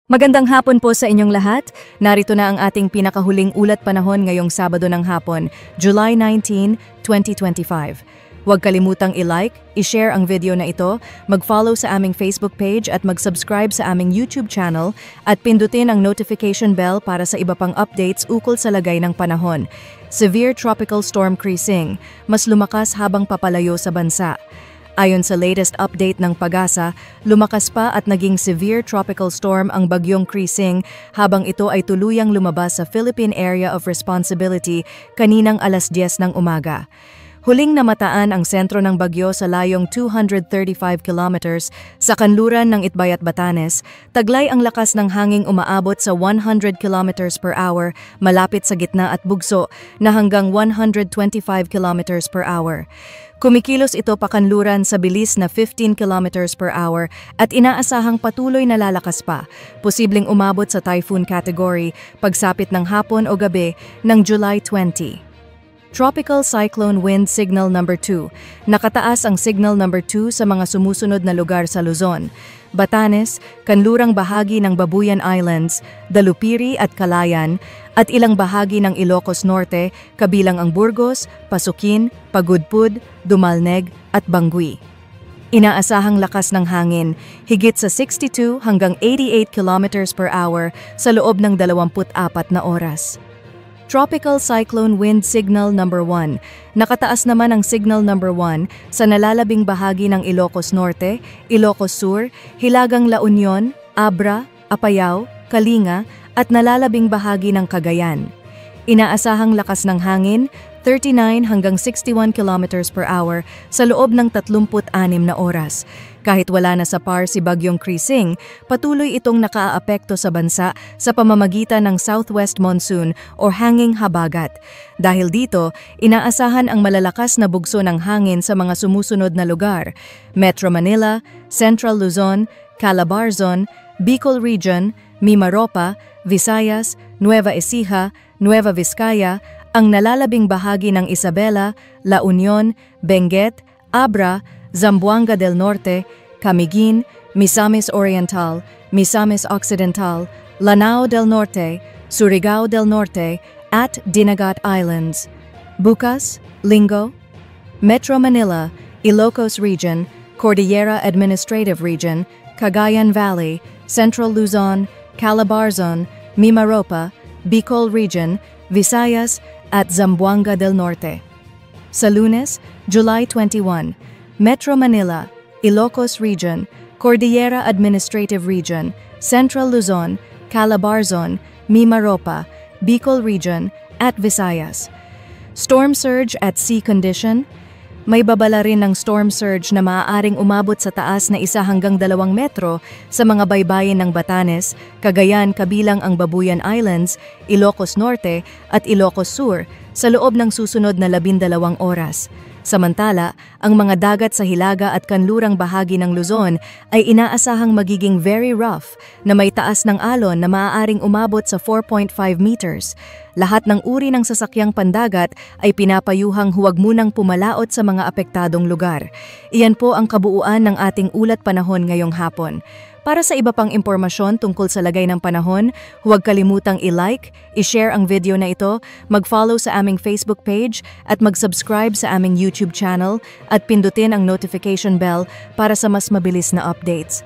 Magandang hapon po sa inyong lahat. Narito na ang ating pinakahuling ulat panahon ngayong Sabado ng hapon, July 19, 2025. Huwag kalimutang i-like, i-share ang video na ito, mag-follow sa aming Facebook page at mag-subscribe sa aming YouTube channel at pindutin ang notification bell para sa iba pang updates ukol sa lagay ng panahon. Severe Tropical Storm Krising, mas lumakas habang papalayo sa bansa. Ayon sa latest update ng PAGASA, lumakas pa at naging severe tropical storm ang bagyong Krising habang ito ay tuluyang lumabas sa Philippine Area of Responsibility kaninang alas 10 ng umaga. Huling namataan ang sentro ng bagyo sa layong 235 kilometers sa kanluran ng Itbayat, Batanes. Taglay ang lakas ng hanging umaabot sa 100 kilometers per hour malapit sa gitna at bugso na hanggang 125 kilometers per hour. Kumikilos ito pakanluran sa bilis na 15 kilometers per hour at inaasahang patuloy na lalakas pa, posibleng umabot sa typhoon category pagsapit ng hapon o gabi ng July 20. Tropical Cyclone Wind Signal Number 2. Nakataas ang Signal Number 2 sa mga sumusunod na lugar sa Luzon, Batanes, kanlurang bahagi ng Babuyan Islands, Dalupiri at Calayan, at ilang bahagi ng Ilocos Norte, kabilang ang Burgos, Pasukin, Pagudpud, Dumalneg at Bangui. Inaasahang lakas ng hangin, higit sa 62 hanggang 88 kilometers per hour sa loob ng 24 na oras. Tropical Cyclone Wind Signal Number 1. Nakataas naman ang Signal Number 1 sa nalalabing bahagi ng Ilocos Norte, Ilocos Sur, Hilagang La Union, Abra, Apayao, Kalinga at nalalabing bahagi ng Cagayan. Inaasahang lakas ng hangin, 39 hanggang 61 kilometers per hour sa loob ng 36 na oras. Kahit wala na sa par si Bagyong Krising, patuloy itong nakaaapekto sa bansa sa pamamagitan ng southwest monsoon o hanging habagat. Dahil dito, inaasahan ang malalakas na bugso ng hangin sa mga sumusunod na lugar: Metro Manila, Central Luzon, Calabarzon, Bicol Region, Mimaropa, Visayas, Nueva Ecija, Nueva Vizcaya, ang nalalabing bahagi ng Isabela, La Union, Benguet, Abra, Zamboanga del Norte, Camiguin, Misamis Oriental, Misamis Occidental, Lanao del Norte, Surigao del Norte, at Dinagat Islands. Bukas, Linggo, Metro Manila, Ilocos Region, Cordillera Administrative Region, Cagayan Valley, Central Luzon, Calabarzon, Mimaropa, Bicol Region, Visayas, at Zamboanga del Norte. Sa Lunes, July 21, Metro Manila, Ilocos Region, Cordillera Administrative Region, Central Luzon, Calabarzon, Mimaropa, Bicol Region, at Visayas. Storm surge at sea condition. May babala rin ng storm surge na maaaring umabot sa taas na 1 hanggang 2 metro sa mga baybayin ng Batanes, Cagayan kabilang ang Babuyan Islands, Ilocos Norte at Ilocos Sur sa loob ng susunod na 12 oras. Samantala, ang mga dagat sa Hilaga at kanlurang bahagi ng Luzon ay inaasahang magiging very rough na may taas ng alon na maaaring umabot sa 4.5 meters. Lahat ng uri ng sasakyang pandagat ay pinapayuhang huwag munang pumalaot sa mga apektadong lugar. Iyan po ang kabuuan ng ating ulat panahon ngayong hapon. Para sa iba pang impormasyon tungkol sa lagay ng panahon, huwag kalimutang i-like, i-share ang video na ito, mag-follow sa aming Facebook page at mag-subscribe sa aming YouTube channel at pindutin ang notification bell para sa mas mabilis na updates.